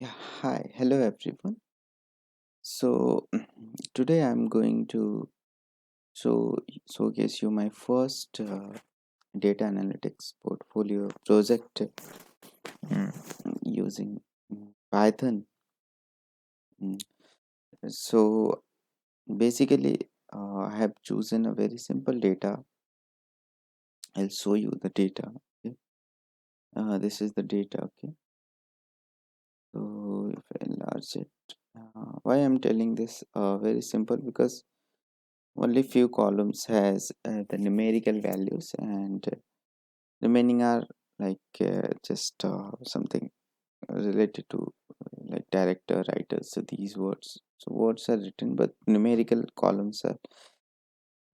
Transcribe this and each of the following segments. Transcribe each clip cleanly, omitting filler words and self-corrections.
Yeah, hi, hello everyone. So today I'm going to show showcase you my first data analytics portfolio project mm, using Python. Mm, So basically, I have chosen a very simple data. I'll show you the data. Okay, this is the data. Okay, so if I enlarge it, why I'm telling this very simple because only few columns has the numerical values and remaining are just something related to like director writers, so these words, so words are written but numerical columns are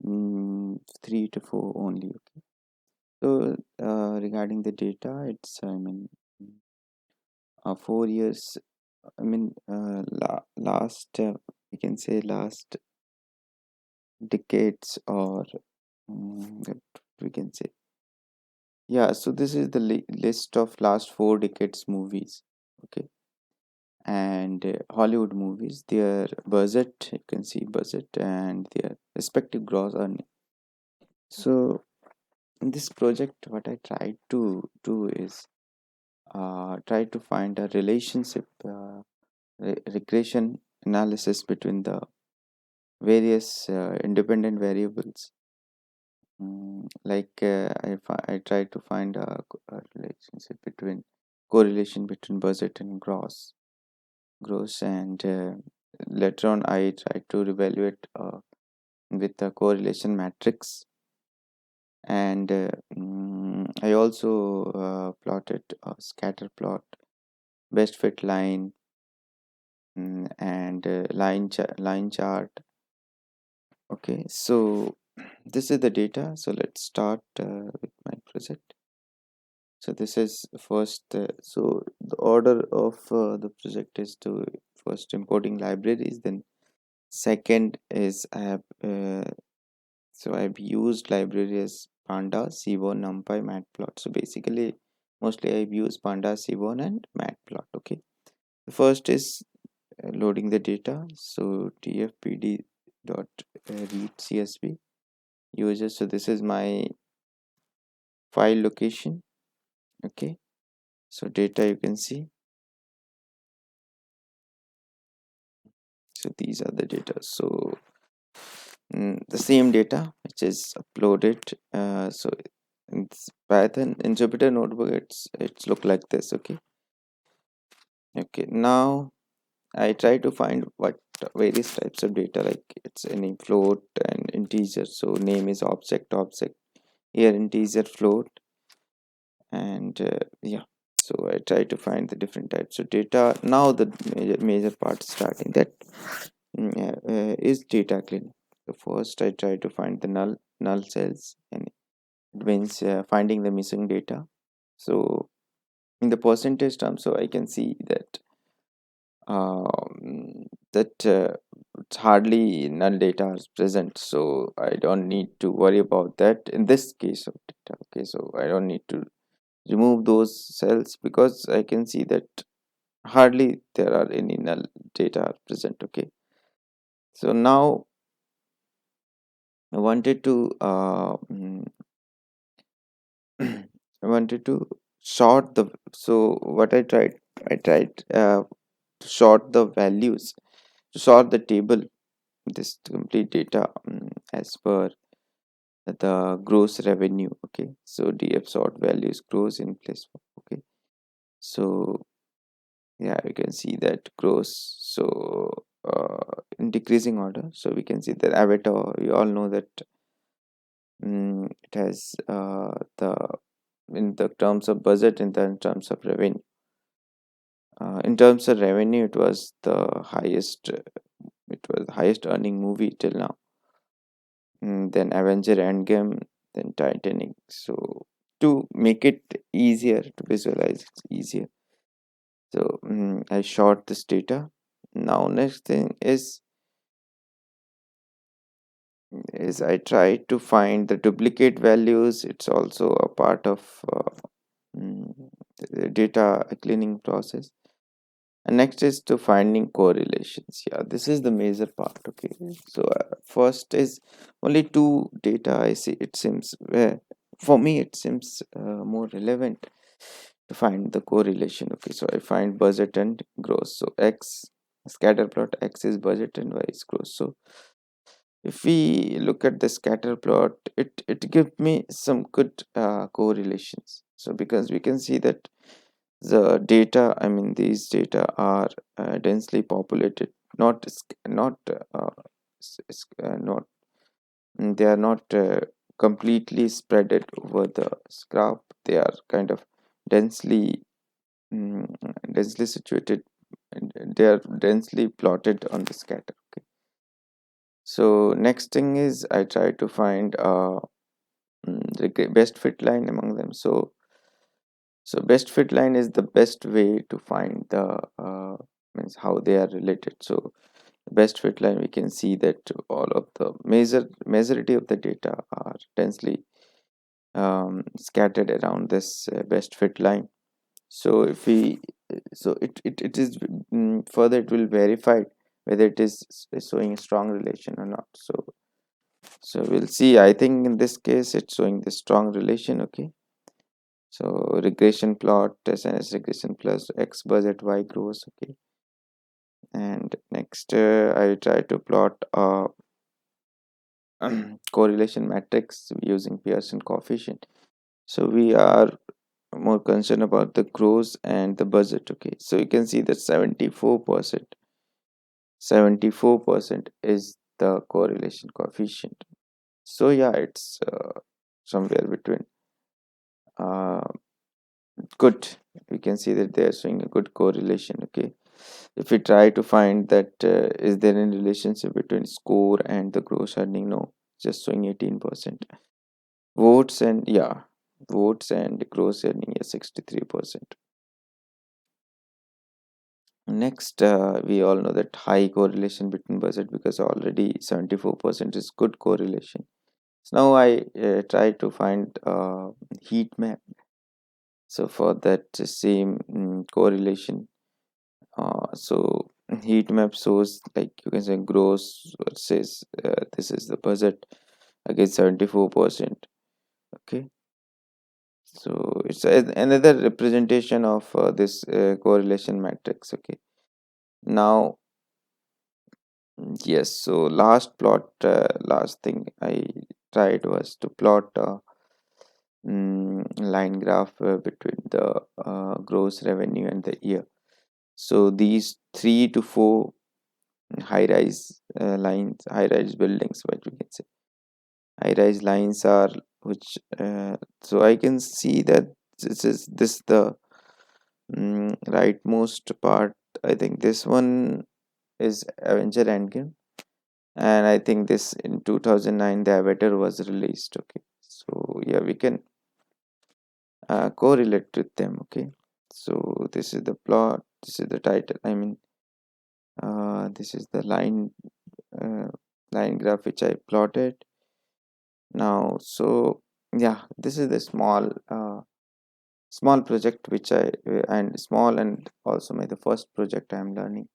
3 to 4 only. Okay, so regarding the data, it's 4 years, last we can say last decades, or that we can say. Yeah, so this is the list of last 4 decades movies. Okay, and Hollywood movies, their budget, you can see budget and their respective gross earning. So in this project, what I tried to do is try to find a relationship, regression analysis between the various independent variables. I tried to find a relationship between correlation between budget and gross, and later on I tried to evaluate with the correlation matrix, and I also plotted a scatter plot, best fit line, and line chart. Okay, so this is the data. So let's start with my project. So this is first, so the order of the project is to first importing libraries, then second is I have so I've used libraries pandas, seaborne, numpy, matplot. So basically mostly I've used pandas, seaborne and matplot. Okay, the first is loading the data. So tfpd dot read csv users. So this is my file location. Okay, so data you can see. So these are the data. So the same data which is uploaded. So in Python in Jupyter notebook, it's look like this. Okay. Okay. Now I try to find what various types of data, like it's any float and integer. So name is object, here integer, float, and yeah. So I try to find the different types of data. Now the major part starting that is data cleaning. So first I try to find the null cells, and it means finding the missing data. So in the percentage term, so I can see that it's hardly null data is present, so I don't need to worry about that in this case of data. Okay, so I don't need to remove those cells because I can see that hardly there are any null data present. Okay, so now I wanted to I wanted to sort the, so what I tried to sort the values, to sort the table, this complete data, as per the gross revenue. Okay, so df sort values gross in place. Okay, so yeah, you can see that gross. So in decreasing order, so we can see that avatar, we all know that it has the, in the terms of budget, in terms of revenue, in terms of revenue, it was the highest, it was the highest earning movie till now. Then Avenger Endgame, then Titanic. So to make it easier to visualize, it's easier. So I short this data. Now next thing is I try to find the duplicate values. It's also a part of mm, the data cleaning process. And next is to finding correlations. Yeah, this is the major part. Okay, so first is only two data I see. It seems where for me it seems more relevant to find the correlation. Okay, so I find budget and growth. So x scatter plot, x is budget and y is growth. So if we look at the scatter plot, it gives me some good correlations. So because we can see that the data, I mean these data are densely populated, not not they are not completely spreaded over the graph. They are kind of densely mm, densely situated, and they are densely plotted on the scatter. Okay, so next thing is I try to find the best fit line among them. So best fit line is the best way to find the means how they are related. So best fit line, we can see that all of the majority of the data are densely scattered around this best fit line. So if we it is further it will verify whether it is showing a strong relation or not. So we'll see. I think in this case it's showing the strong relation. Okay, so regression plot SNS regression plus x budget y grows. Okay, and next I try to plot a correlation matrix using Pearson coefficient. So we are more concerned about the growth and the budget. Okay, so you can see that 74% is the correlation coefficient. So yeah, it's somewhere between uh, good. We can see that they are showing a good correlation. Okay, if we try to find that is there any relationship between score and the gross earning, no, just showing 18%. Votes and yeah, votes and gross earning is 63%. Next, we all know that high correlation between budget, because already 74% is good correlation. So now I try to find heat map. So for that same correlation, so heat map shows, like you can say, gross versus this is the budget against 74%. Okay, so it's another representation of this correlation matrix. Okay, now yes, so last thing I tried was to plot a line graph between the gross revenue and the year. So these 3 to 4 high-rise high-rise buildings, what we can say, high-rise lines are which. So I can see that this the rightmost part. I think this one is Avenger Endgame, and I think this in 2009 the Avatar was released. Okay, so yeah, we can correlate with them. Okay, so this is the plot, this is the title, I mean this is the uh, line graph which I plotted now. So yeah, this is the small project which I and small and also my the first project I am learning.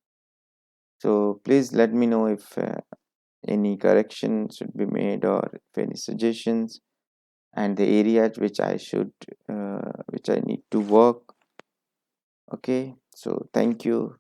So please let me know if any correction should be made or if any suggestions and the areas which I should which I need to work. Okay, so thank you.